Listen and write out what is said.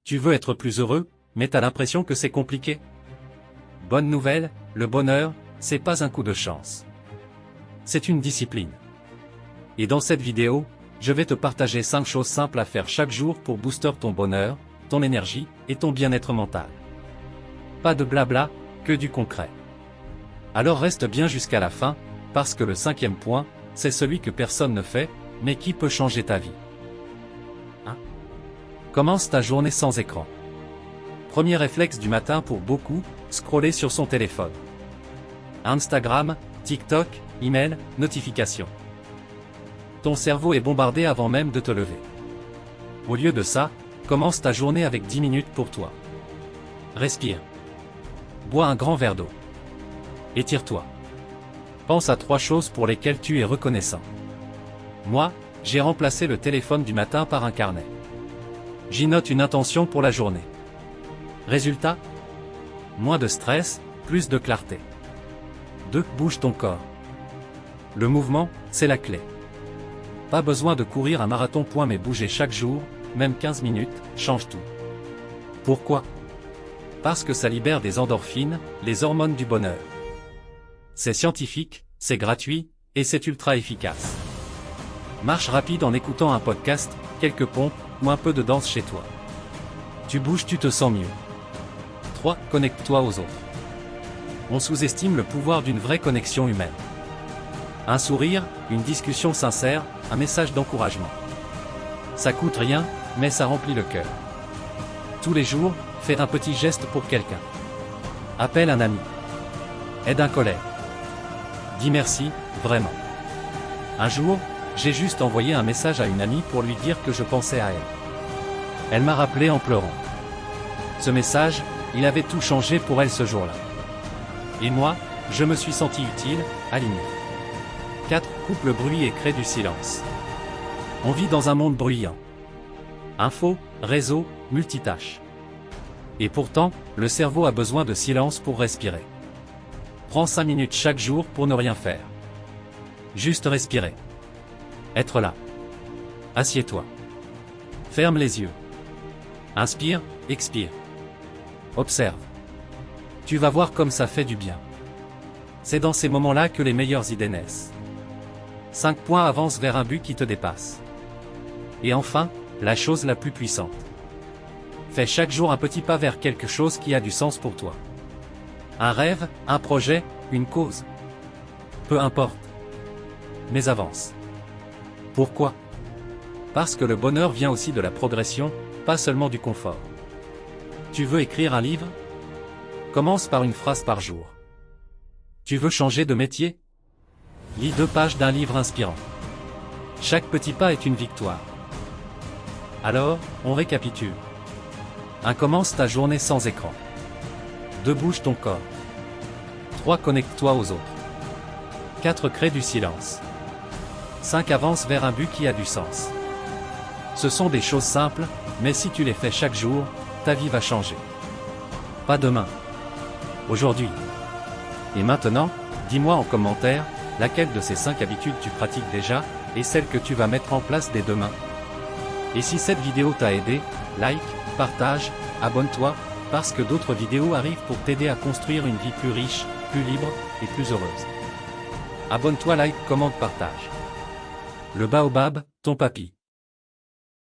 Tu veux être plus heureux, mais t'as l'impression que c'est compliqué? Bonne nouvelle, le bonheur, c'est pas un coup de chance. C'est une discipline. Et dans cette vidéo, je vais te partager 5 choses simples à faire chaque jour pour booster ton bonheur, ton énergie et ton bien-être mental. Pas de blabla, que du concret. Alors reste bien jusqu'à la fin, parce que le 5e point, c'est celui que personne ne fait, mais qui peut changer ta vie. 1. Commence ta journée sans écran. Premier réflexe du matin pour beaucoup, scroller sur son téléphone. Instagram, TikTok, email, notifications. Ton cerveau est bombardé avant même de te lever. Au lieu de ça, commence ta journée avec 10 minutes pour toi. Respire. Bois un grand verre d'eau. Étire-toi. Pense à 3 choses pour lesquelles tu es reconnaissant. Moi, j'ai remplacé le téléphone du matin par un carnet. J'y note une intention pour la journée. Résultat? Moins de stress, plus de clarté. 2. Bouge ton corps. Le mouvement, c'est la clé. Pas besoin de courir un marathon mais bouger chaque jour, même 15 minutes, change tout. Pourquoi? Parce que ça libère des endorphines, les hormones du bonheur. C'est scientifique, c'est gratuit, et c'est ultra efficace. Marche rapide en écoutant un podcast, quelques pompes, ou un peu de danse chez toi. Tu bouges, tu te sens mieux. 3. Connecte-toi aux autres. On sous-estime le pouvoir d'une vraie connexion humaine. Un sourire, une discussion sincère, un message d'encouragement. Ça coûte rien, mais ça remplit le cœur. Tous les jours, fais un petit geste pour quelqu'un. Appelle un ami. Aide un collègue. Dis merci, vraiment. Un jour, j'ai juste envoyé un message à une amie pour lui dire que je pensais à elle. Elle m'a rappelé en pleurant. Ce message, il avait tout changé pour elle ce jour-là. Et moi, je me suis senti utile, aligné. 4. Coupe le bruit et crée du silence. On vit dans un monde bruyant. Info, réseau, multitâches. Et pourtant, le cerveau a besoin de silence pour respirer. Prends 5 minutes chaque jour pour ne rien faire. Juste respirer. Être là. Assieds-toi. Ferme les yeux. Inspire, expire. Observe. Tu vas voir comme ça fait du bien. C'est dans ces moments-là que les meilleures idées naissent. 5 points avancent vers un but qui te dépasse. Et enfin, la chose la plus puissante. Fais chaque jour un petit pas vers quelque chose qui a du sens pour toi. Un rêve, un projet, une cause. Peu importe. Mais avance. Pourquoi? Parce que le bonheur vient aussi de la progression, pas seulement du confort. Tu veux écrire un livre? Commence par une phrase par jour. Tu veux changer de métier? Lis 2 pages d'un livre inspirant. Chaque petit pas est une victoire. Alors, on récapitule. 1. Commence ta journée sans écran. 2. Bouge ton corps. 3. Connecte-toi aux autres. 4. Crée du silence. 5. Avance vers un but qui a du sens. Ce sont des choses simples, mais si tu les fais chaque jour, ta vie va changer. Pas demain. Aujourd'hui. Et maintenant, dis-moi en commentaire, laquelle de ces 5 habitudes tu pratiques déjà, et celle que tu vas mettre en place dès demain. Et si cette vidéo t'a aidé, like, partage, abonne-toi, parce que d'autres vidéos arrivent pour t'aider à construire une vie plus riche, plus libre, et plus heureuse. Abonne-toi, like, commente, partage. Le baobab, ton papy.